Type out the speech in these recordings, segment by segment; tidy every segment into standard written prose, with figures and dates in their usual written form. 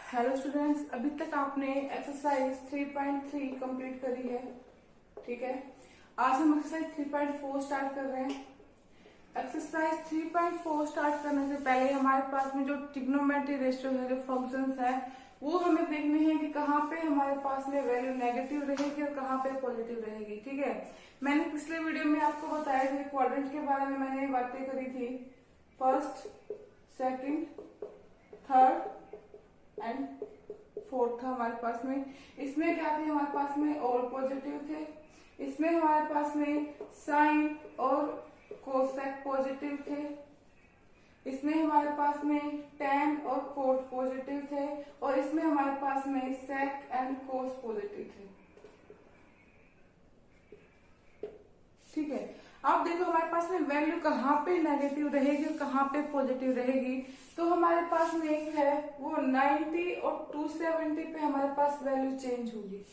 Hello students, अभी तक आपने एक्सरसाइज 3.3 कंप्लीट करी है। ठीक है, आज हम एक्सरसाइज 3.4 स्टार्ट कर रहे हैं। एक्सरसाइज 3.4 स्टार्ट करने से पहले हमारे पास में जो ट्रिग्नोमेट्री रेशियो है, जो फंक्शंस है, वो हमें देखने हैं कि कहाँ पे हमारे पास में वैल्यू नेगेटिव रहेगी और कहाँ पे पॉजिटिव रहेगी। ठीक है, मैंने पिछले वीडियो में आपको बताया था क्वाड्रेंट के बारे में मैंने बातें करी थी। First, second, third and fourth था हमारे पास में। इसमें क्या थे हमारे पास में? ऑल पॉजिटिव थे। इसमें हमारे पास में साइन और कोसेक पॉजिटिव थे। इसमें हमारे पास में टेन और कोट पॉजिटिव थे और इसमें हमारे पास में सेक एंड कोस पॉजिटिव थे। ठीक है, अब देखो हमारे पास में वैल्यू कहाँ पे नेगेटिव रहेगी और कहाँ पे पॉजिटिव रहेगी। तो हमारे पास में एक है वो 90 और 270 पे हमारे पास वैल्यू चेंज होगी।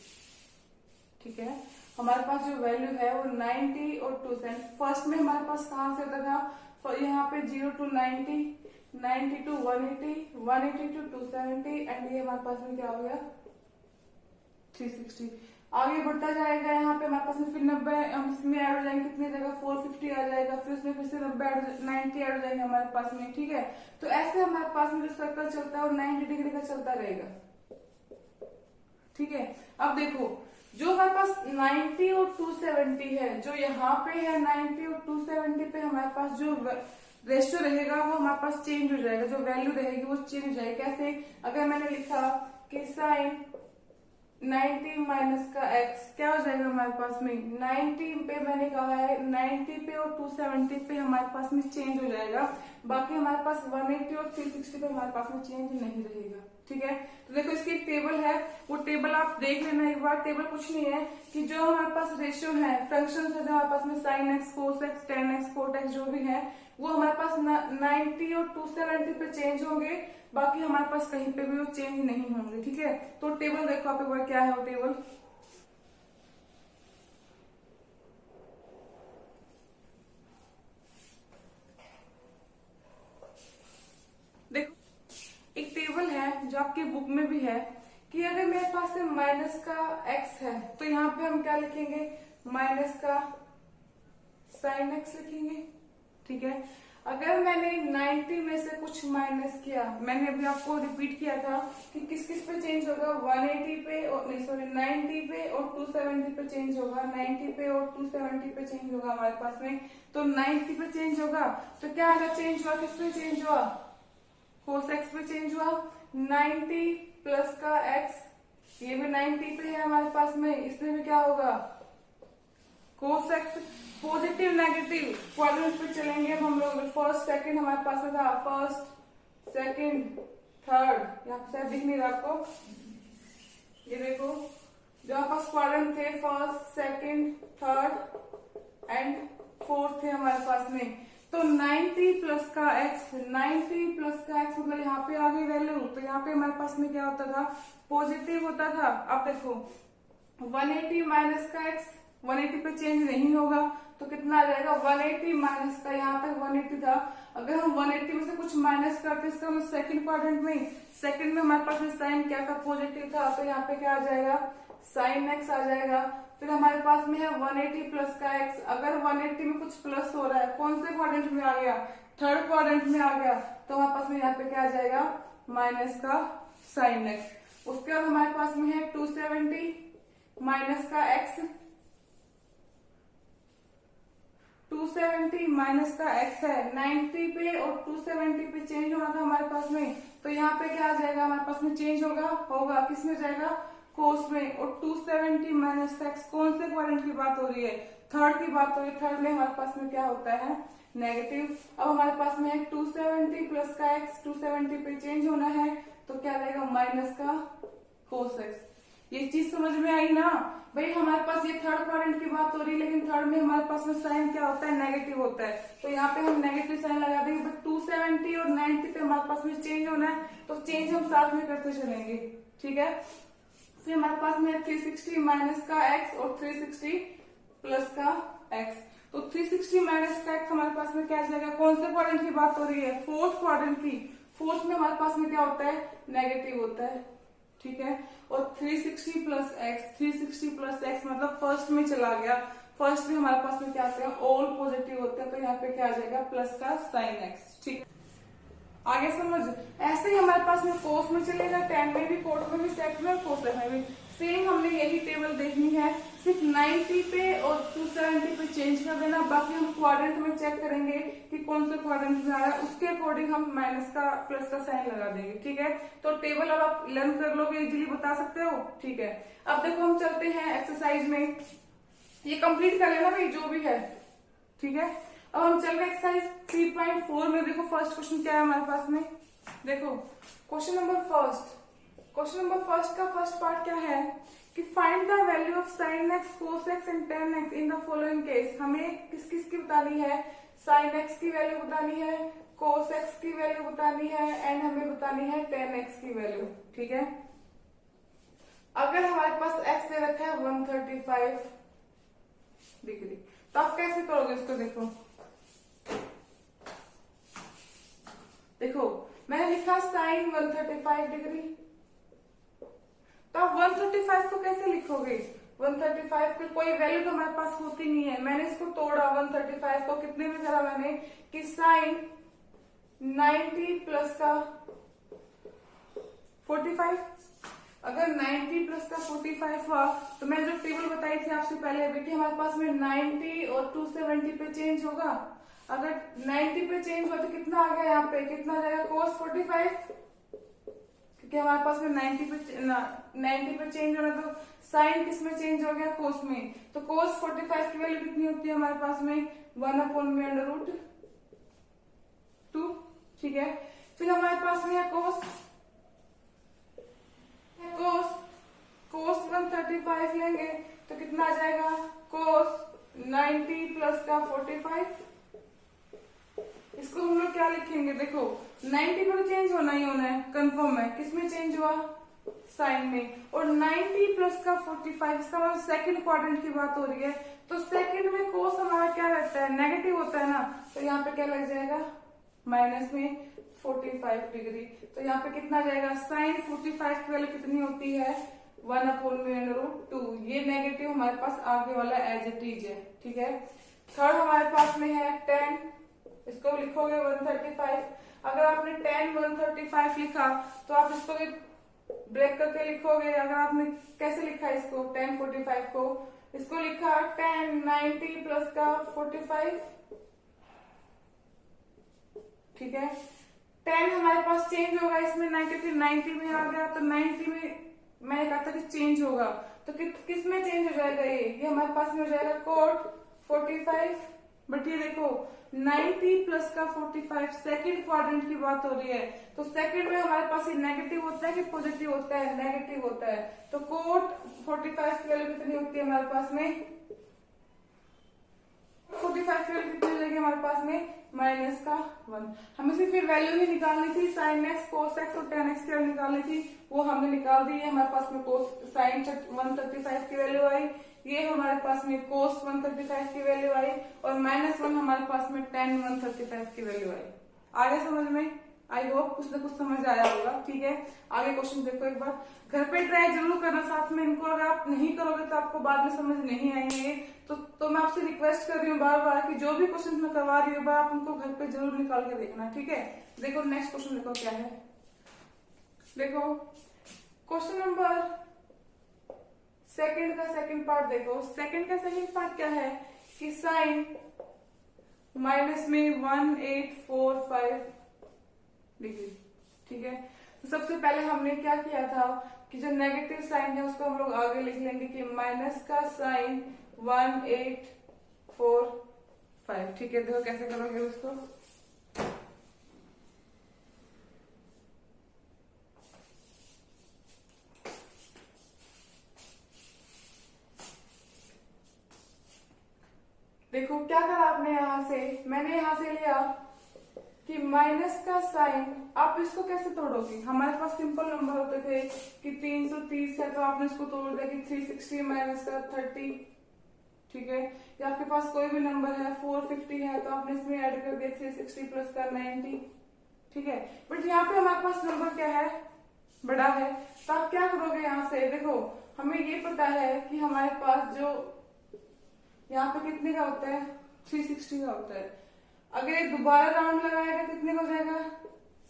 ठीक है, हमारे पास जो वैल्यू है वो 90 और 270। फर्स्ट में हमारे पास कहाँ से होता था? यहाँ पे 0 to 90, 90 to 180, 180 to 270 एंड ये हमारे पास में क्या हो गया? 360। आगे बढ़ता जाएगा, यहाँ पे हमारे पास में फिर 90 इसमें ऐड हो जाएंगे, कितनी जगह 450 आ जाएगा, फिर उसमें फिर से 90 ऐड हो जाएंगे हमारे पास में। ठीक है, तो ऐसे हमारे पास में जो सर्कल चलता है वो 90 डिग्री का चलता रहेगा। ठीक है, अब देखो जो हमारे पास 90 और 270 है, जो यहाँ पे है 90 और 270 पे हमारे पास जो रेशियो रहेगा वो हमारे पास चेंज हो जाएगा, जो वैल्यू रहेगी वो चेंज हो जाएगी। कैसे? अगर मैंने लिखा कि साइन 90 माइनस का x क्या हो जाएगा हमारे पास में? 90 पे मैंने कहा है 90 पे और 270 पे हमारे पास में चेंज हो जाएगा, बाकी हमारे पास 180 और 360 पे हमारे पास में चेंज नहीं रहेगा। ठीक है, तो देखो इसकी एक टेबल है, वो टेबल आप देख लेना एक बार। टेबल कुछ नहीं है कि जो हमारे पास रेशियो है, फंक्शन है जो हमारे पास में sine x, cos x, tan x, cot x जो भी है, वो हमारे पास 90 और 270 पे चेंज होंगे, बाकी हमारे पास कहीं पे भी वो चेंज नहीं होंगे। ठीक है, तो टेबल देखो आप एक बार, क्या है वो टेबल। देखो एक टेबल है जो आपकी बुक में भी है कि अगर मेरे पास में माइनस का x है तो यहाँ पे हम क्या लिखेंगे? माइनस का साइन x लिखेंगे। ठीक है, अगर मैंने 90 में से कुछ माइनस किया, मैंने अभी आपको रिपीट किया था कि किस किस पे चेंज होगा? 180 पे और नहीं सॉरी 90 पे और 270 पे चेंज होगा। 90 पे और 270 पे चेंज होगा हमारे पास में। तो 90 पे चेंज होगा तो क्या आगे चेंज हुआ? किस पे चेंज हुआ? कोस एक्स पे चेंज हुआ। 90 प्लस का x, ये भी 90 पे है हमारे पास में, इसमें भी क्या होगा? Cos x. Positive negative quadrant पे चलेंगे अब हम लोग। फर्स्ट सेकंड हमारे पास में था, फर्स्ट सेकंड थर्ड, यहाँ पे शायद दिख नहीं रहा आपको, ये देखो जो हमारे पास क्वाड्रेंट थे first second third and fourth थे हमारे पास में। तो 90 प्लस का x, 90 प्लस का x मतलब यहाँ पे आ गई वैल्यू, तो यहाँ पे हमारे पास में क्या होता था? पॉजिटिव होता था। अब देखो 180 माइनस का x, 180 पे चेंज नहीं होगा तो कितना आ जाएगा? 180 माइनस का, यहाँ तक 180 था, अगर हम 180 में से कुछ माइनस करते इसका मतलब सेकंड क्वाड्रेंट में, सेकंड में हमारे पास में साइन क्या था? पॉजिटिव था, तो यहाँ पे क्या आ जाएगा? साइन एक्स आ जाएगा। फिर हमारे पास में है 180 प्लस का x, अगर 180 में कुछ प्लस हो रहा है, कौन से क्वाड्रेंट में आ गया? थर्ड क्वाड्रेंट में आ गया, तो हमारे पास में यहाँ पे क्या आ जाएगा? माइनस का साइन एक्स। उसके बाद हमारे पास में है 270 माइनस का x, 270 माइनस का x है, 90 पे और 270 पे चेंज होना था हमारे पास में, तो यहाँ पे क्या आ जाएगा? हमारे पास में चेंज होगा किस में जाएगा? कोस में। और 270 माइनस का x, कौन से क्वाड्रेंट की बात हो रही है? थर्ड की बात हो रही है। थर्ड में हमारे पास में क्या होता है? नेगेटिव। अब हमारे पास में है 270 प्लस का x, 270 पे चेंज होना है, तो क्या रहेगा? माइनस का कोस एक्स। ये चीज समझ में आई ना भाई? हमारे पास ये थर्ड क्वाड्रेंट की बात हो रही है, लेकिन थर्ड में हमारे पास में साइन क्या होता है? नेगेटिव होता है, तो यहाँ पे हम नेगेटिव साइन लगा देंगे। बट 270 और 90 पे हमारे पास में चेंज होना है, तो चेंज हम साथ में करते चलेंगे। ठीक है, फिर हमारे पास में 360 माइनस का x और 360 प्लस का x, तो 360 माइनस का x हमारे पास में क्या जाएगा? कौन से क्वाड्रेंट की बात हो रही है? फोर्थ क्वाड्रेंट की। फोर्थ में हमारे पास में क्या होता है, नेगेटिव होता है, ठीक है। और 360 प्लस एक्स, 360 प्लस एक्स मतलब फर्स्ट में चला गया, फर्स्ट में हमारे पास में क्या आते हैं, ऑल पॉजिटिव होते हैं, तो यहाँ पे क्या आ जाएगा, प्लस का साइन एक्स, ठीक है। आगे समझ, ऐसे ही हमारे पास में कोस में चलेगा, टेन में भी, कोट में भी, सेक में और कोसेक में भी सेम हमने यही टेबल देखनी है, सिर्फ 90 पे और 270 पे चेंज कर देना। बाकी हम क्वाड्रेंट में चेक करेंगे कि कौन से क्वाड्रेंट में आ रहा है, उसके अकॉर्डिंग हम माइनस का प्लस का साइन लगा देंगे, ठीक है। तो टेबल अब आप लर्न कर लोगे, इजीली बता सकते हो, ठीक है। अब देखो हम चलते हैं एक्सरसाइज में, ये कंप्लीट कर लेना भाई जो भी है, ठीक है। अब हम चल रहे एक्सरसाइज 3.4 में। देखो फर्स्ट क्वेश्चन क्या है हमारे पास में, देखो क्वेश्चन नंबर फर्स्ट का फर्स्ट पार्ट क्या है कि find the value of sine x, cos x and ten x in the following case. हमें किस किस की बतानी है, साइन एक्स की वैल्यू बतानी है, कोस एक्स की वैल्यू बतानी है एंड हमें बतानी है टेन एक्स की वैल्यू, ठीक है। अगर हमारे पास एक्स दे रखा है 135 डिग्री, तो आप कैसे करोगे इसको, देखो मैंने लिखा साइन 135 डिग्री, तो आप 135 को कैसे लिखोगे, 135 की कोई वैल्यू तो हमारे पास होती नहीं है, मैंने इसको तोड़ा 135 को, कितने में करा मैंने कि साइन 90 प्लस का 45, अगर 90 प्लस का 45 हुआ तो मैं जो टेबल बताई थी आपसे पहले अभी कि हमारे पास में 90 और 270 पे चेंज होगा, अगर 90 पे चेंज हुआ तो कितना आ गया यहाँ पे, कितना आ जाएगा cos 45, क्योंकि हमारे पास में 90 पे चेंज होना तो साइन किस में चेंज हो गया, कोस में, तो cos 45 की वैल्यू कितनी होती है हमारे पास में 1/√2, ठीक है। फिर हमारे पास में है cos 135 लेंगे तो कितना आ जाएगा, cos 90 प्लस का 45, इसको हम लोग क्या लिखेंगे, देखो 90 पर चेंज होना ही होना है, कंफर्म है, किसमें चेंज हुआ, साइन में, और 90 प्लस का 45, इसका मतलब सेकंड क्वाड्रेंट की बात हो रही है, तो सेकंड में कोस हमारा क्या रहता है, नेगेटिव होता है ना, तो यहाँ पे क्या लग जाएगा, माइनस में 45 डिग्री, तो यहाँ पे कितना जाएगा, साइन 45 की वैल्यू कितनी होती है 1/√2, ये नेगेटिव हमारे पास आगे वाला एज इट इज है, ठीक है। थर्ड हमारे पास में है 10, इसको लिखोगे 135, अगर आपने 10 135 लिखा तो आप इसको भी ब्रेक करके लिखोगे, अगर आपने कैसे लिखा इसको 10 45 को, इसको लिखा 10 90 प्लस का 45, ठीक है। 10 हमारे पास चेंज होगा इसमें 90, फिर 90 में आ गया, तो 90 में मैंने कहा था कि चेंज होगा, तो किस में चेंज हो जाएगा, ये हमारे पास में हो जाएगा cot 45, बट ये देखो 90 प्लस का 45 सेकंड क्वाड्रेंट की बात हो रही है, तो सेकंड में हमारे पास ये नेगेटिव होता है कि पॉजिटिव होता है, नेगेटिव होता है, तो cot 45 की वैल्यू कितनी होती है हमारे पास में, 45 की वैल्यू कितनी हो जाएगी हमारे पास में माइनस का 1। हमें सिर्फ फिर वैल्यू ही निकालनी थी, साइन एक्स कोस एक्स और टेन एक्स की वैल्यू निकालनी थी, वो हमने निकाल दी है, हमारे पास में कोस साइन 135 की वैल्यू आई, ये हमारे पास में कोस 135 की वैल्यू आई, और -1 हमारे पास में टेन 135 की वैल्यू आई। आगे समझ में, आई होप कुछ ना कुछ समझ आया होगा, ठीक है। आगे क्वेश्चन देखो एक बार, घर पे ट्राई जरूर करना साथ में इनको, अगर आप नहीं करोगे तो आपको बाद में समझ नहीं आएंगे, तो मैं आपसे रिक्वेस्ट कर रही हूँ बार बार कि जो भी क्वेश्चन मैं करवा रही हूँ आप उनको घर पे जरूर निकाल के देखना, ठीक है। देखो नेक्स्ट क्वेश्चन देखो क्या है, देखो क्वेश्चन नंबर सेकंड का सेकंड पार्ट देखो, सेकंड का सेकंड पार्ट क्या है कि साइन माइनस में 1845 डिग्री, ठीक है। तो सबसे पहले हमने क्या किया था कि जो नेगेटिव साइन है उसको हम लोग आगे लिख लेंगे कि माइनस का साइन 1845, ठीक है। देखो कैसे करोगे उसको, देखो क्या करा आपने, यहां से मैंने यहां से लिया कि माइनस का साइन, आप इसको कैसे तोड़ोगे, हमारे पास सिंपल नंबर होते थे कि 330 है तो आपने इसको तोड़ दिया कि 360 माइनस का 30, ठीक है। या आपके पास कोई भी नंबर है 450 है तो आपने इसमें ऐड कर दिया 360 प्लस का 90, ठीक है। बट यहाँ पे हमारे पास नंबर क्या है, बड़ा है, तो आप क्या करोगे यहाँ से, देखो हमें ये पता है कि हमारे पास जो यहाँ पे कितने का होता है, 360 का होता है। अगर ये दोबारा राउंड लगाएगा कितने का हो जाएगा,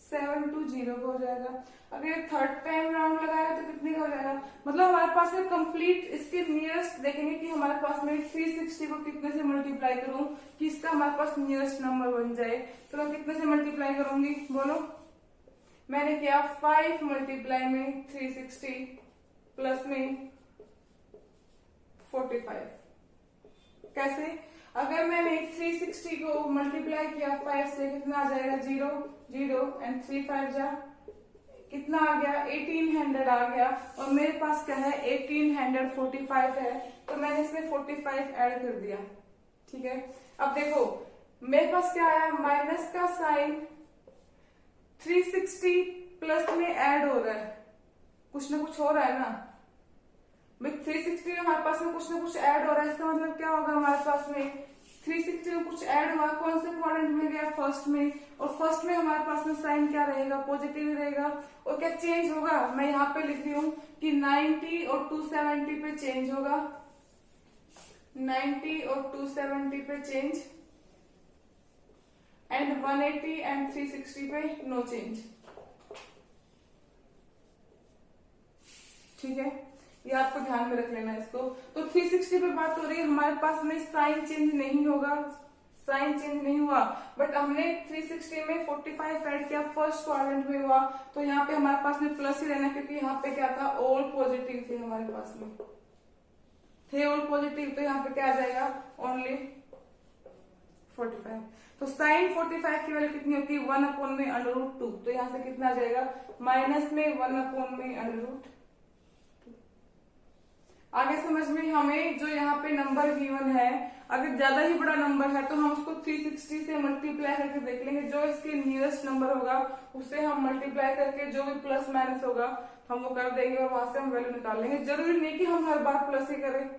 720 का हो जाएगा। अगर ये थर्ड टाइम राउंड लगाएगा तो कितने का हो जाएगा, मतलब हमारे पास में कंप्लीट इसके नियरेस्ट देखेंगे कि हमारे पास में 360 को कितने से मल्टीप्लाई करूं कि इसका हमारे पास नियरेस्ट नंबर बन जाए। तो मैं कितने से मल्टीप्लाई करूंगी, बोलो। मैंने किया 5 मल्टीप्लाई में 360 प्लस में 45। कैसे, अगर मैंने 360 को मल्टीप्लाई किया 5 से, कितना आ जाएगा, 0 0 एंड 3 5 जा, कितना आ गया, 1800 आ गया। और मेरे पास क्या है, 1845 है, तो मैंने इसमें 45 ऐड कर दिया। ठीक है, अब देखो मेरे पास क्या आया, माइनस का साइन 360 प्लस में ऐड हो रहा है, कुछ ना कुछ हो रहा है ना। 360 में हमारे पास में कुछ ना कुछ ऐड हो रहा है, इसका मतलब क्या होगा, हमारे पास में 360 में कुछ ऐड हुआ, कौन से क्वाड्रेंट में गया, फर्स्ट में। और फर्स्ट में हमारे पास में साइन क्या रहेगा, पॉजिटिव ही रहेगा। और क्या चेंज होगा, मैं यहाँ पे लिख रही हूँ कि 90 और 270 पे चेंज होगा, 90 और 270 पे चेंज, एंड 180 एंड 360 पे नो चेंज। ठीक है, ये आपको ध्यान में रख लेना है इसको। तो 360 पे बात हो रही है, हमारे पास में साइन चेंज नहीं होगा, साइन चेंज नहीं हुआ, बट हमने 360 में 45 ऐड किया, फर्स्ट क्वाड्रेंट में हुआ, तो यहाँ पे हमारे पास में प्लस ही रहना, क्योंकि यहाँ पे क्या था, ऑल पॉजिटिव थे हमारे पास में, थे ऑल पॉजिटिव, तो यहाँ पे क्या आ जाएगा, ओनली 45। तो साइन 45 की वैल्यू कितनी होती है, 1 में √2, तो यहाँ से कितना आ जाएगा, माइनस में 1 में √2। आगे समझ में, हमें जो यहाँ पे नंबर गिवन है, अगर ज्यादा ही बड़ा नंबर है तो हम उसको 360 से मल्टीप्लाई करके देख लेंगे, जो इसके नियरेस्ट नंबर होगा उससे हम मल्टीप्लाई करके जो भी प्लस माइनस होगा हम वो कर देंगे और वहां से हम वैल्यू निकाल लेंगे। जरूरी नहीं कि हम हर बार प्लस ही करें।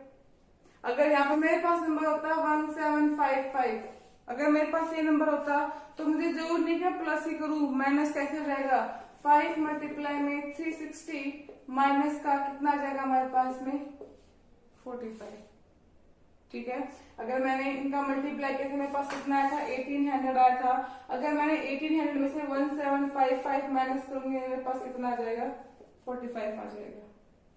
अगर यहाँ पे मेरे पास नंबर होता 1755, अगर मेरे पास ये नंबर होता तो मुझे जरूर नहीं कि प्लस ही करूं, माइनस कैसे रहेगा, 5 मल्टीप्लाई में 360 माइनस का कितना आ जाएगा हमारे पास में 45। ठीक है, अगर मैंने इनका मल्टीप्लाई किया तो मेरे पास कितना आया था, 1800 आया था। अगर मैंने 1800 में से 1755 माइनस करूंगी, मेरे पास कितना आ जाएगा, 45 आ जाएगा।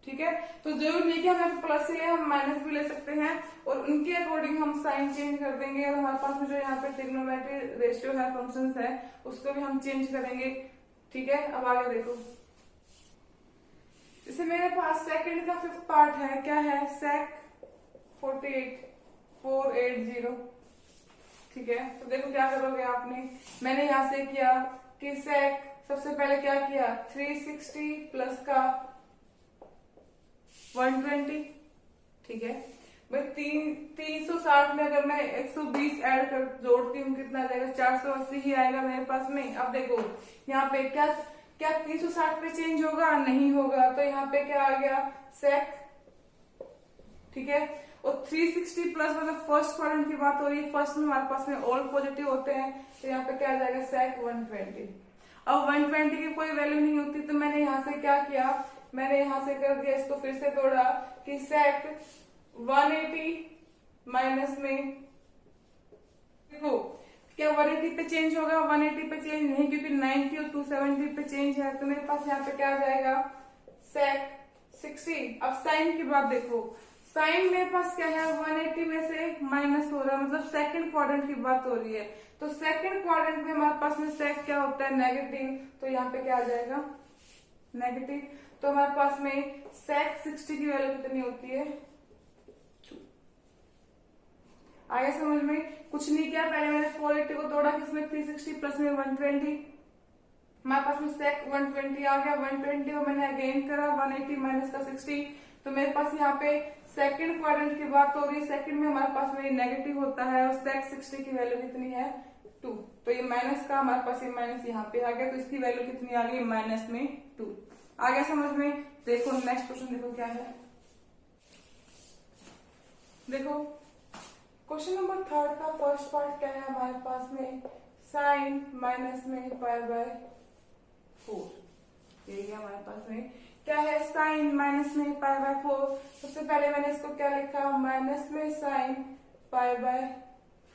ठीक है, तो जरूर नहीं कि हमें प्लस ले, हम माइनस भी ले सकते हैं, और उनके अकॉर्डिंग हम साइन चेंज कर देंगे। और हमारे पास में जो यहाँ पे ट्रिग्नोमेट्री रेशियो है, फंक्शंस है, उसको भी हम चेंज करेंगे। ठीक है, अब आगे देखो, जैसे मेरे पास सेकंड का 5th पार्ट है, क्या है, sec 480। ठीक है, तो देखो क्या करोगे आपने, मैंने यहां से किया कि sec, सबसे पहले क्या किया, 360 प्लस का 120। ठीक है, मैं 360 में अगर मैं 120 ऐड कर जोड़ती हूँ, कितना आ जाएगा, 480 ही आएगा मेरे पास में। अब देखो यहाँ पे क्या 360 पे चेंज होगा, नहीं होगा, तो यहाँ पे क्या आ गया, sec। ठीक है, और 360 प्लस मतलब फर्स्ट क्वाड्रेंट की बात हो रही है, फर्स्ट में हमारे पास में ऑल पॉजिटिव होते हैं, तो यहाँ पे क्या आ जाएगा, sec 120। अब 120 की कोई वैल्यू नहीं होती, तो मैंने यहाँ से क्या किया, मैंने यहाँ से कर दिया, इसको फिर से तोड़ा कि sec 180 माइनस में, देखो क्या 180 पे चेंज होगा, 180 पे चेंज नहीं, क्योंकि 90 और 270 पे चेंज है, तो मेरे पास यहाँ पे क्या आ जाएगा, sec 60। अब साइन की बात देखो, साइन मेरे पास क्या है, 180 में से माइनस हो रहा है, मतलब सेकंड क्वाड्रेंट की बात हो रही है, तो सेकंड क्वाड्रेंट में हमारे पास में sec क्या होता है, नेगेटिव, तो यहाँ पे क्या आ जाएगा, नेगेटिव। तो हमारे पास में sec 60 की वैल्यू कितनी होती है, 2। आगे समझ में, कुछ नहीं किया, पहले मैंने 480 को तोड़ा, किसमें, 360 प्लस में 120, हमारे पास में sec 120 आ गया, 120 को मैंने अगेन करा, 180 माइनस का 60, तो मेरे पास यहाँ पे सेकंड क्वाड्रेंट की बात हो रही है, सेकंड में हमारे पास में नेगेटिव होता है, और sec 60 की वैल्यू कितनी है, 2। तो ये माइनस का हमारे पास ये माइनस यहाँ पे आ गया, तो इसकी वैल्यू कितनी आ गई, माइनस में 2। आ गया समझ में। देखो नेक्स्ट क्वेश्चन देखो क्या है, देखो क्वेश्चन नंबर 3 का फर्स्ट पार्ट क्या है हमारे पास में, साइन माइनस में पाई बाय 4। यही हमारे पास में क्या है, साइन माइनस में पाई बाय 4। सबसे पहले मैंने इसको क्या लिखा, माइनस में साइन पाई बाय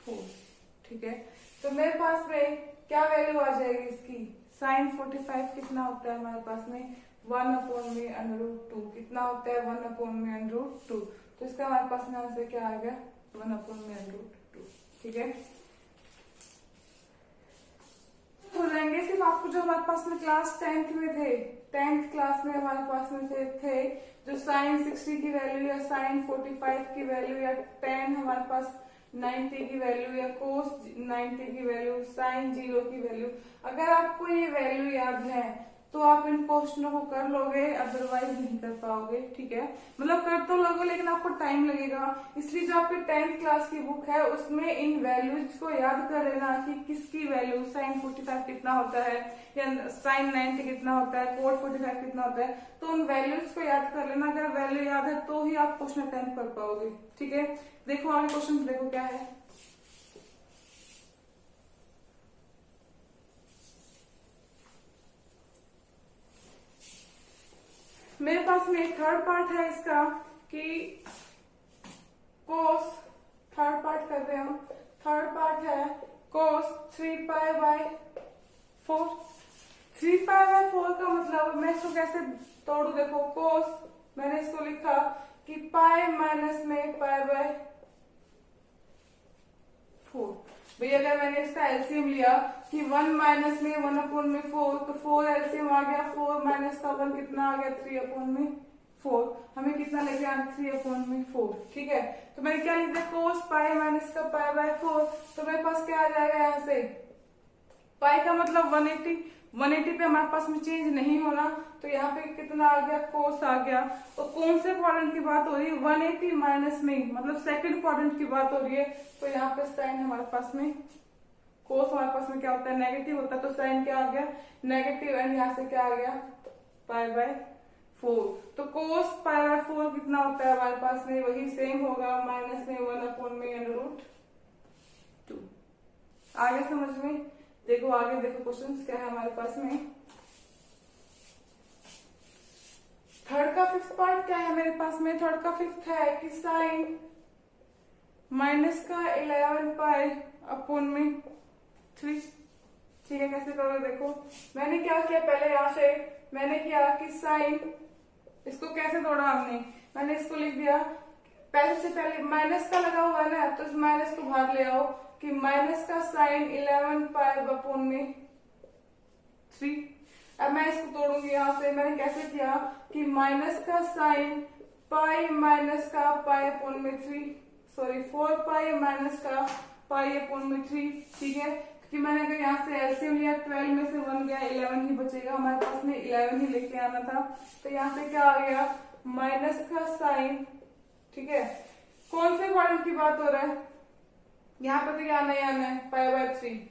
4। ठीक है, तो मेरे पास में क्या वैल्यू आ जाएगी इसकी, साइन 45 कितना होता है हमारे पास में 1/√2। कितना होता है 1/√2। तो इसका हमारे पास में आंसर क्या आ गया 1/√2। ठीक है, हो जाएंगे सिर्फ आपको जो हमारे पास में क्लास 10th में थे, 10th क्लास में हमारे पास में थे जो साइन 60 की वैल्यू या साइन 45 की वैल्यू या tan हमारे पास 90 की वैल्यू या कोस 90 की वैल्यू, साइन 0 की वैल्यू। अगर आपको ये वैल्यू याद है तो आप इन क्वेश्चनों को कर लोगे, अदरवाइज नहीं कर पाओगे। ठीक है, मतलब कर तो लोगे लेकिन आपको टाइम लगेगा। इसलिए जो आपकी 10th क्लास की बुक है उसमें इन वैल्यूज को याद कर लेना कि किसकी वैल्यू साइन 45 कितना होता है या साइन 90 कितना होता है, कोट 45 कितना होता है। तो उन वैल्यूज को याद कर लेना। अगर वैल्यू याद है तो ही आप क्वेश्चन अटेम्प्ट कर पाओगे। ठीक है, देखो आगे क्वेश्चन देखो क्या है। मेरे पास में थर्ड पार्ट है इसका कि कोस, थर्ड पार्ट कर रहे हैं हम। थर्ड पार्ट है कोस 3 पाई बाय 4। 3 पाई बाय 4 का मतलब मैं इसको कैसे तोड़ू, देखो कोस मैंने इसको लिखा कि पाई माइनस में पाई बाय 4। भैया अगर मैंने इसका एलसीएम लिया कि 1 माइनस में 1/4, तो 4 एलसीएम आ गया, 4 माइनस का 1 कितना आ गया 3/4। हमें कितना लेके आना 3/4। ठीक है, तो मैंने क्या लिखा कोस पाई माइनस का पाई बाय 4। तो मेरे पास क्या आ जाएगा यहाँ से, पाई का मतलब 180 पे हमारे पास में चेंज नहीं होना। तो यहाँ पे कितना आ गया कोस आ गया। और कौन से क्वाड्रेंट की बात हो रही है 180 माइनस में, मतलब सेकंड क्वाड्रेंट की बात हो रही है। तो यहाँ पे साइन हमारे पास में, कोस हमारे पास में क्या होता है नेगेटिव होता है, तो साइन क्या आ गया नेगेटिव। एंड यहाँ से क्या आ गया पाई बाय 4। तो कोस पाई बाय 4 कितना होता है हमारे पास में, वही सेम होगा माइनस में 1/√2। आगे समझ में देखो, आगे देखो क्वेश्चन क्या है हमारे पास में। थर्ड का फिफ्थ पार्ट क्या है मेरे पास में, थर्ड का फिफ्थ है कि साइन माइनस का 11 पाई अपॉन में 3। ठीक है, कैसे करोगे देखो, मैंने क्या किया पहले यहाँ से मैंने किया कि साइन, इसको कैसे तोड़ा हमने, मैंने इसको लिख दिया पहले से पहले माइनस का लगा हुआ है ना, तो इस माइनस को बाहर ले आओ कि माइनस का साइन 11 पाई अपॉन में 3। अब मैं इसको तोड़ूंगी यहाँ से, मैंने कैसे किया कि माइनस का साइन पाई माइनस का पाई अपॉन में 3, सॉरी 4 पाई माइनस का पाई अपॉन में 3। ठीक है, क्योंकि मैंने अगर यहाँ से एलसीएम लिया 12 में से 1 गया 11 ही बचेगा, हमारे पास में 11 ही लेके आना था। तो यहाँ से क्या आ गया माइनस का साइन। ठीक है, कौन से क्वाड्रेंट की बात हो रहा है, यहाँ पे तो क्या नहीं आना है पाई बाय 3।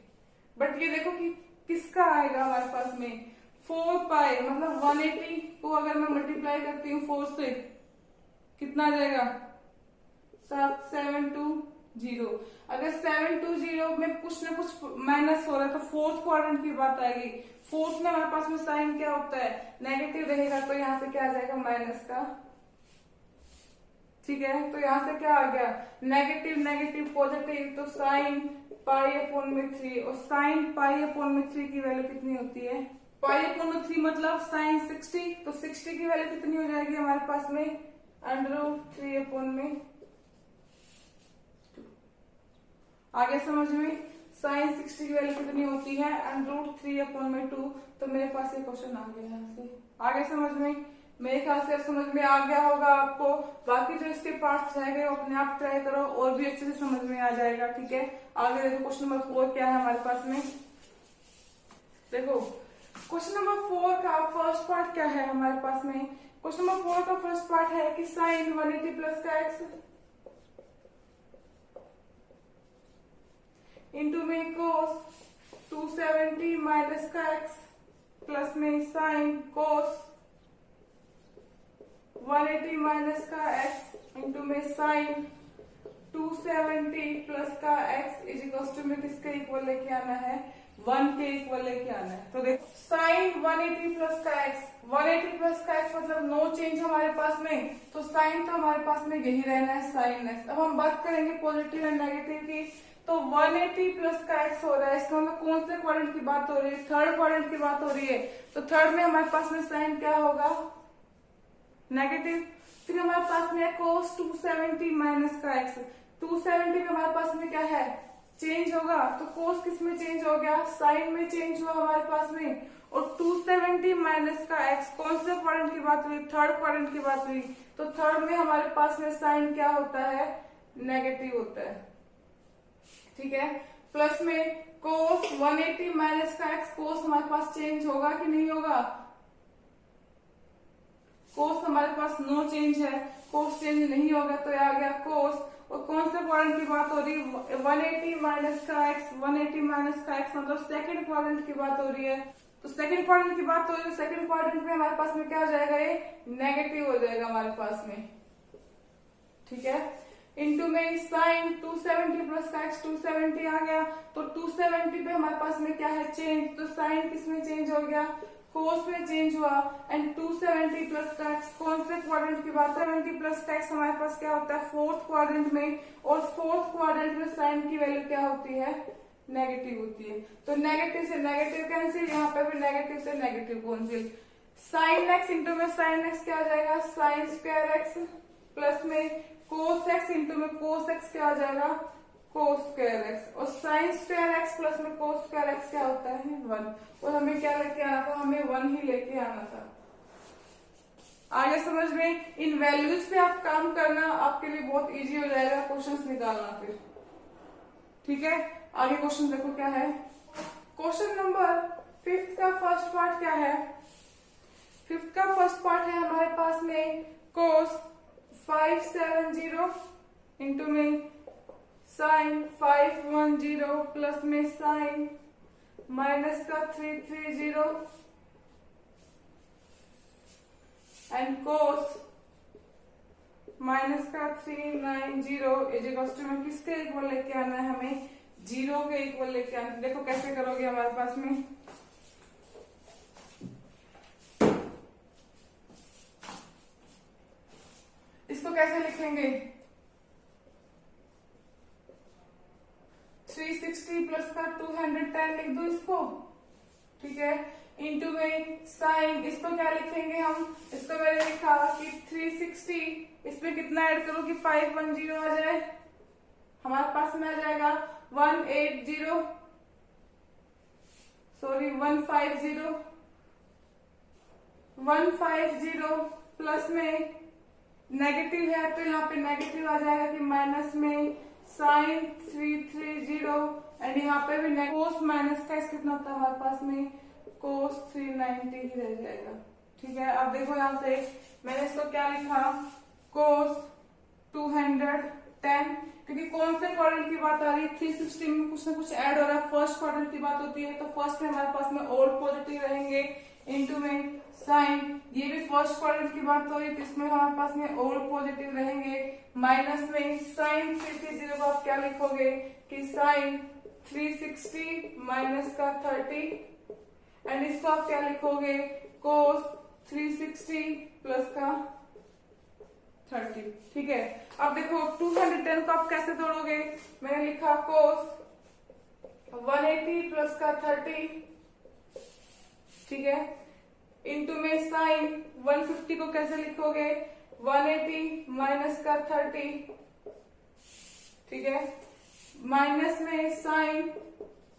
बट ये देखो कि किसका आएगा हमारे पास में 4 पाई, मतलब 180 को अगर मैं मल्टीप्लाई करती हूँ 4 से कितना आ जाएगा 7,720। अगर 720 में कुछ ना कुछ माइनस हो रहा है तो फोर्थ क्वाड्रेंट की बात आएगी। फोर्थ में हमारे पास में साइन क्या होता है नेगेटिव रहेगा, तो यहाँ से क्या आ जाएगा माइनस का। ठीक है, तो यहाँ से क्या आ गया नेगेटिव नेगेटिव पॉजिटिव, तो साइन पाई अपॉन में 3। और साइन पाई अपॉन में 3 की वैल्यू कितनी होती है, पाई अपॉन में 3 मतलब साइन 60। तो 60 की वैल्यू कितनी हो जाएगी हमारे पास में √3 अपॉन में 2। आगे समझ में, साइन 60 की वैल्यू कितनी होती है √3 अपॉन में 2। तो मेरे पास ये क्वेश्चन आ गया यहाँ से। आगे समझ में, मेरे ख्याल से समझ में आ गया होगा आपको। बाकी जो इसके पार्ट्स रह गए वो अपने आप ट्राई करो और भी अच्छे से समझ में आ जाएगा। ठीक है, आगे देखो क्वेश्चन नंबर 4 क्या है हमारे पास में। देखो क्वेश्चन नंबर 4 का फर्स्ट पार्ट क्या है हमारे पास में, क्वेश्चन नंबर 4 का फर्स्ट पार्ट है कि साइन 180 प्लस का एक्स इंटू में कोस 270 माइनस का एक्स प्लस में साइन कोस 180 माइनस का एक्स इंटू में साइन 270 प्लस का x इज इक्वल टू में किसके इक्वल लेके आना है, 1 के इक्वल लेके आना है। तो देखो साइन 180 प्लस का x, 180 प्लस का x मतलब नो चेंज हमारे पास में, तो साइन तो हमारे पास में यही रहना है साइन x। अब हम बात करेंगे पॉजिटिव एंड नेगेटिव की, तो 180 प्लस का x हो रहा है, इसका मतलब कौन से क्वाड्रेंट की बात हो रही है, थर्ड क्वाड्रेंट की बात हो रही है। तो थर्ड में हमारे पास में साइन क्या होगा, नेगेटिव। फिर हमारे पास में है cos 270 माइनस का x, 270 में हमारे पास में क्या है, चेंज होगा, तो cos किस में चेंज हो गया, साइन में चेंज हुआ हमारे पास में। और 270 माइनस का x कौन से क्वाड्रेंट की बात हुई, थर्ड क्वाड्रेंट की बात हुई, तो थर्ड में हमारे पास में साइन क्या होता है, नेगेटिव होता है। ठीक है, प्लस में cos 180 माइनस का x, cos हमारे पास चेंज होगा कि नहीं होगा, cos हमारे पास नो चेंज है, cos चेंज नहीं होगा, तो आ गया cos। और कौन से क्वाड्रेंट की बात हो रही है, 180 माइनस का x, 180 माइनस का x मतलब सेकंड क्वाड्रेंट की बात हो रही है। तो सेकंड क्वाड्रेंट की बात हो रही है, सेकंड क्वाड्रेंट में हमारे पास में क्या हो जाएगा, ये नेगेटिव हो जाएगा हमारे पास में। ठीक है, इंटू में साइन 270 प्लस का x, 270 आ गया, तो 270 पे हमारे पास में क्या है, चेंज, तो साइन किस में चेंज हो गया, कोस में चेंज हुआ। एंड 270 प्लस का x कौन से क्वाड्रेंट की बात है, 70 प्लस का x हमारे पास क्या होता है, फोर्थ क्वाड्रेंट में, और फोर्थ क्वाड्रेंट में साइन की वैल्यू क्या होती है, नेगेटिव होती है। तो नेगेटिव से नेगेटिव कैंसिल, यहाँ पे भी नेगेटिव से negative cancel. Sine x into में साइन x क्या आ जाएगा, साइन स्क्वायर x, प्लस में कोस x इंटू में कोस x क्या आ जाएगा, कोस स्क्वायर x, और साइन स्क्वायर x प्लस में कोस स्क्वायर x क्या होता है, 1। और हमें क्या लेके आना था, हमें 1 ही लेके आना था। आगे समझ में, इन वैल्यूज पे आप काम करना, आपके लिए बहुत इजी हो जाएगा क्वेश्चंस निकालना फिर। ठीक है, आगे क्वेश्चन देखो क्या है, क्वेश्चन नंबर 5 का फर्स्ट पार्ट क्या है, 5 का फर्स्ट पार्ट है हमारे पास में कोस 570 इंटू में साइन 510 प्लस में साइन माइनस का 330 एंड कोस माइनस का 390 इज इक्वल टू में किसके इक्वल लेके आना है, हमें 0 के इक्वल लेके आना। देखो कैसे करोगे हमारे पास में, इसको कैसे लिखेंगे, 360 प्लस का 210 लिख दो इसको। ठीक है, इंटू में साइन, इसको क्या लिखेंगे हम, इसको मैंने लिखा कि 360, इसमें कितना ऐड करो कि 510 आ जाए, हमारे पास में आ जाएगा 180, सॉरी 150 प्लस में नेगेटिव है, तो यहाँ पे नेगेटिव आ जाएगा कि माइनस में साइन 330 एंड यहाँ पे भी कोस माइनस का कितना होता है हमारे पास में, कोस 390 ही रह जाएगा। ठीक है, अब देखो यहाँ से मैंने इसको क्या लिखा, कोस 210, क्योंकि कौन से क्वाड्रेंट की बात आ रही है, 360 में कुछ ना कुछ ऐड हो रहा है, फर्स्ट क्वाड्रेंट की बात होती है, तो फर्स्ट में हमारे पास में ऑल पॉजिटिव रहेंगे, इंटू में साइन, ये भी फर्स्ट क्वाड्रेंट की बात हो रही है, तो इसमें हमारे पास में ऑल पॉजिटिव रहेंगे, माइनस में साइन 330 को आप क्या लिखोगे कि साइन 360 माइनस का 30 एंड इसको आप क्या लिखोगे, कोस 360 प्लस का 30। ठीक है, अब देखो 210 को आप कैसे तोड़ोगे, मैंने लिखा कोस 180 प्लस का 30, ठीक है, इंटू में साइन 150 को कैसे लिखोगे, 180 माइनस का 30, ठीक है, माइनस में साइन,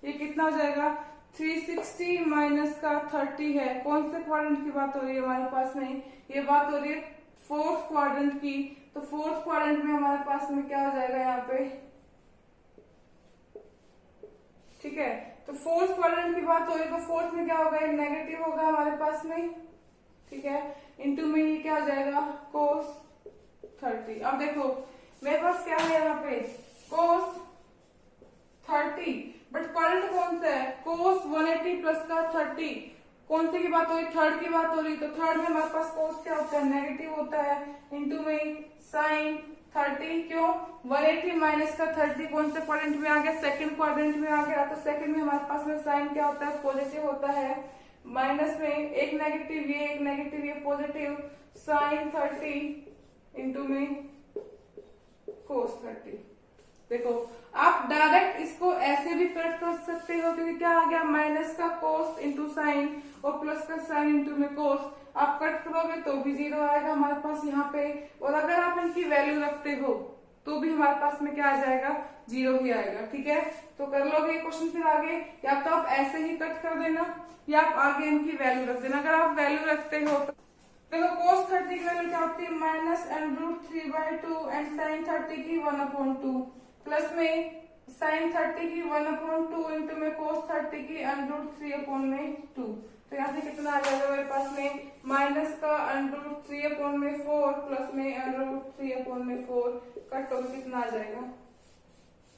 ये कितना हो जाएगा, 360 माइनस का 30 है, कौन से क्वाड्रेंट की बात हो रही है हमारे पास में, ये बात हो रही है फोर्थ क्वाड्रेंट की, तो फोर्थ क्वाड्रेंट में हमारे पास में क्या हो जाएगा यहाँ पे, ठीक है, तो फोर्थ क्वाड्रेंट की बात हो रही है, तो फोर्थ में क्या होगा, नेगेटिव होगा हमारे पास में, ठीक है, इंटू में ये क्या हो जाएगा, कोस 30। अब देखो मेरे पास क्या है यहाँ पे, कोस 30, बट क्वाड्रेंट कौन सा है, कोस 180 प्लस का 30, कौन से की बात हो रही, थर्ड की बात हो रही, तो थर्ड में हमारे पास कोस क्या होता है, नेगेटिव होता है, इंटू में साइन 30 क्यों 180 माइनस का 30 कौन से क्वाड्रेंट में आ गया, सेकंड क्वाड्रेंट में आ गया। तो सेकंड में हमारे पास में साइन क्या होता है, पॉजिटिव होता है। माइनस में एक नेगेटिव ये पॉजिटिव, साइन 30 इंटू में कोस 30। देखो आप डायरेक्ट इसको ऐसे भी कट कर सकते हो, क्योंकि क्या आ गया माइनस का कोस इंटू साइन और प्लस का साइन इंटू में कोस। आप कट करोगे तो भी जीरो आएगा हमारे पास यहाँ पे, और अगर आप इनकी वैल्यू रखते हो तो भी हमारे पास में क्या आ जाएगा, जीरो ही आएगा। ठीक है, तो कर लोगे क्वेश्चन फिर आगे, या तो आप ऐसे ही कट कर देना या आप आगे इनकी वैल्यू रख देना। अगर आप वैल्यू रखते हो तो देखो cos 30 की वैल्यू क्या होती है, माइनस √3/2 एंड साइन 30 की 1/2 प्लस में साइन 30 की 1/2 इंटू में cos 30 की √3/2। तो यहाँ से कितना आ जाएगा मेरे पास में, माइनस का √3/4 प्लस में √3/4 कट तो कितना आ जाएगा।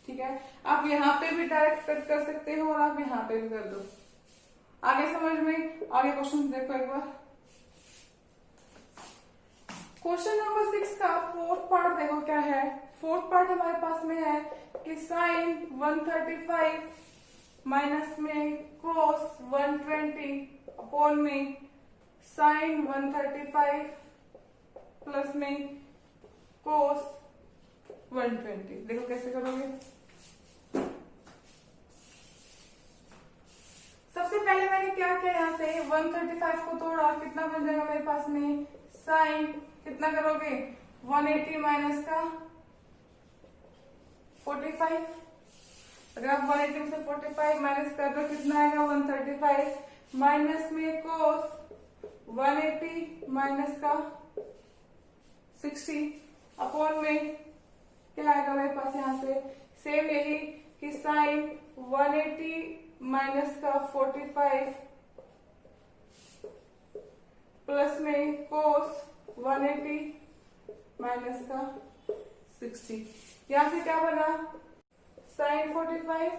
ठीक है, आप यहाँ पे भी डायरेक्ट कट कर सकते हो और आप यहाँ पे भी कर दो। आगे समझ में, आगे क्वेश्चन देखो एक बार। क्वेश्चन नंबर 6 का फोर्थ पार्ट देखो क्या है। फोर्थ पार्ट हमारे पास में है कि साइन 135 माइनस में कोस 120 अपॉन में साइन 135 प्लस में कोस 120। देखो कैसे करोगे। सबसे पहले मैंने क्या किया, यहाँ से 135 को तोड़ा, कितना बन जाएगा मेरे पास में, साइन कितना करोगे 180 माइनस का 45। अगर आप 180 में से 45 माइनस कर दो कितना आएगा 135, माइनस में कोस 180 माइनस का 60 अपॉन में क्या आएगा मेरे पास यहाँ से, सेम यही कि साइन 180 माइनस का 45 प्लस में कोस 180 माइनस का 60। यहां से क्या बना साइन 45।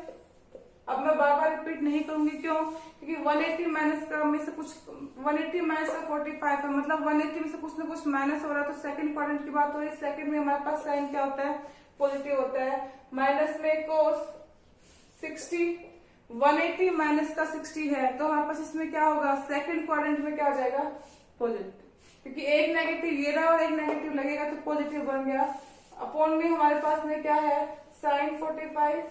अब मैं बार बार रिपीट नहीं करूंगी, क्यों, क्योंकि 180 माइनस का में से कुछ 180 माइनस का 45 है, मतलब 180 में से कुछ ना कुछ माइनस हो रहा है। तो सेकंड क्वाड्रेंट की बात हो रही है, सेकंड में हमारे पास साइन क्या होता है, पॉजिटिव होता है। माइनस में कोस 60, 180 माइनस का 60 है, तो हमारे पास इसमें क्या होगा, सेकंड क्वाड्रेंट में क्या हो जाएगा, पॉजिटिव, क्योंकि एक नेगेटिव ये रहा और एक नेगेटिव लगेगा तो पॉजिटिव बन गया। अपॉन में हमारे पास में क्या है, साइन 45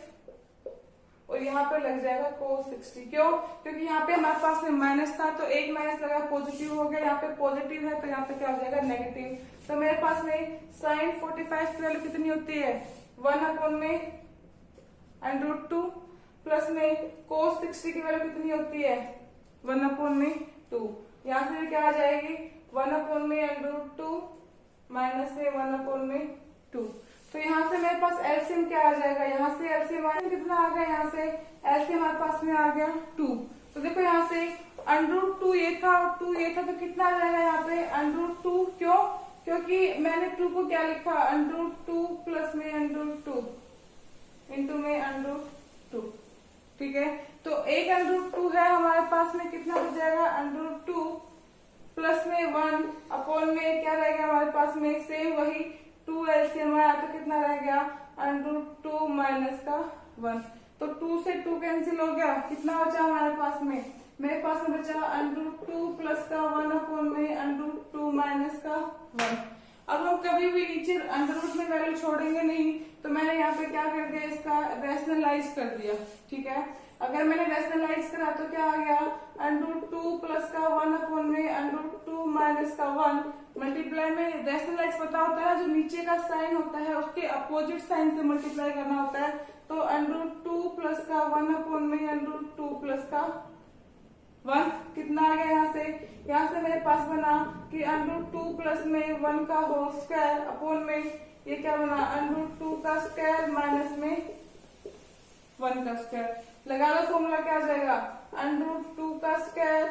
और यहाँ पे लग जाएगा कोस 60। क्यों, क्योंकि यहाँ पे हमारे पास में माइनस था तो एक माइनस लगा पॉजिटिव हो गया, यहाँ पे पॉजिटिव है तो यहाँ पे क्या हो जाएगा नेगेटिव। तो मेरे पास में साइन 45 की वैल्यू कितनी होती है, 1/√2 प्लस में कोस 60 की वैल्यू कितनी होती है 1/2। यहाँ से क्या आ जाएगी 1/√2 माइनस में 1/2। तो यहाँ से मेरे पास एलसीएम क्या आ जाएगा, यहाँ से एलसीएम कितना आ गया, यहाँ से एलसीएम हमारे पास में आ गया 2। तो देखो यहाँ से √2 ये था और 2 ये था, तो कितना आ जाएगा यहाँ पे √2। क्यों, क्योंकि मैंने 2 को क्या लिखा, √2 प्लस में √2 इंटू में √2। ठीक है, तो एक √2 है हमारे पास में, कितना हो जाएगा √2 प्लस में 1 अपॉन में क्या रहेगा हमारे पास में, सेम वही 2 एलसीएम आया तो कितना रह गया √2 माइनस का 1। तो 2 से 2 कैंसिल हो गया, कितना बचा हमारे पास में, मेरे पास में बचा √2 प्लस का 1 अपॉन में √2 माइनस का 1। अब हम कभी भी नीचे अंडर में वैल्यू छोड़ेंगे नहीं, तो मैंने यहाँ पे क्या कर दिया, इसका रैशनलाइज कर दिया। ठीक है, अगर मैंने रैशनलाइज करा तो क्या आ गया √2 प्लस का 1 अपॉन में √2 माइनस का 1 मल्टीप्लाई में रैशनलाइज पता होता है, जो नीचे का साइन होता है उसके अपोजिट साइन से मल्टीप्लाई करना होता है। तो √2 प्लस का 1 अपॉन में √2 प्लस का 1 कितना आ गया, यहाँ से मेरे पास बना कि √2 प्लस में 1 का होल स्क्वायर अपॉन में ये क्या बना √2 का स्क्वायर माइनस में 1 का स्क्वायर। लगा लो फॉर्मूला क्या आ जाएगा, √2 का स्क्वायर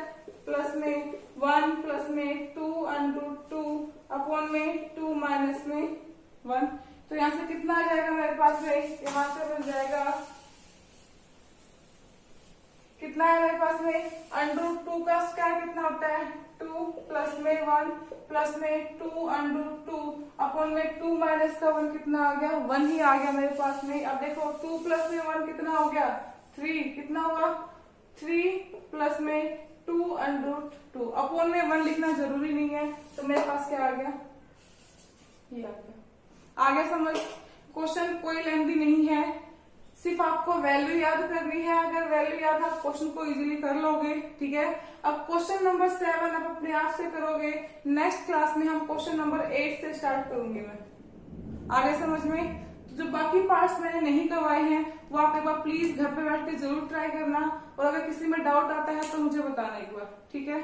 प्लस में 1 प्लस में 2 √2 अपॉन में 2 माइनस में 1। तो यहाँ से कितना आ जाएगा मेरे पास में, यहाँ से बन जाएगा कितना है मेरे पास में, √2 का स्क्वायर कितना होता है 2 प्लस में 1 प्लस में 2 √2 अपॉन में 2 माइनस का 1 कितना आ गया, 1 ही आ गया मेरे पास में। अब देखो 2 प्लस में 1 कितना हो गया 3, कितना हुआ 3 प्लस में 2 √2 अपॉन में 1 लिखना जरूरी नहीं है, तो मेरे पास क्या आ गया, ये आ गया। आगे समझ, क्वेश्चन कोई लेंथी नहीं है, सिर्फ आपको वैल्यू याद करनी है। अगर वैल्यू याद आप क्वेश्चन को इजीली कर लोगे, ठीक है। अब क्वेश्चन नंबर 7 आप अपने आप से करोगे, नेक्स्ट क्लास में हम क्वेश्चन नंबर 8 से स्टार्ट करूंगी मैं। आगे समझ में, जो बाकी पार्ट्स मैंने नहीं करवाए हैं वो आप एक बार प्लीज घर पे बैठ के जरूर ट्राई करना, और अगर किसी में डाउट आता है तो मुझे बताना एक बार, ठीक है।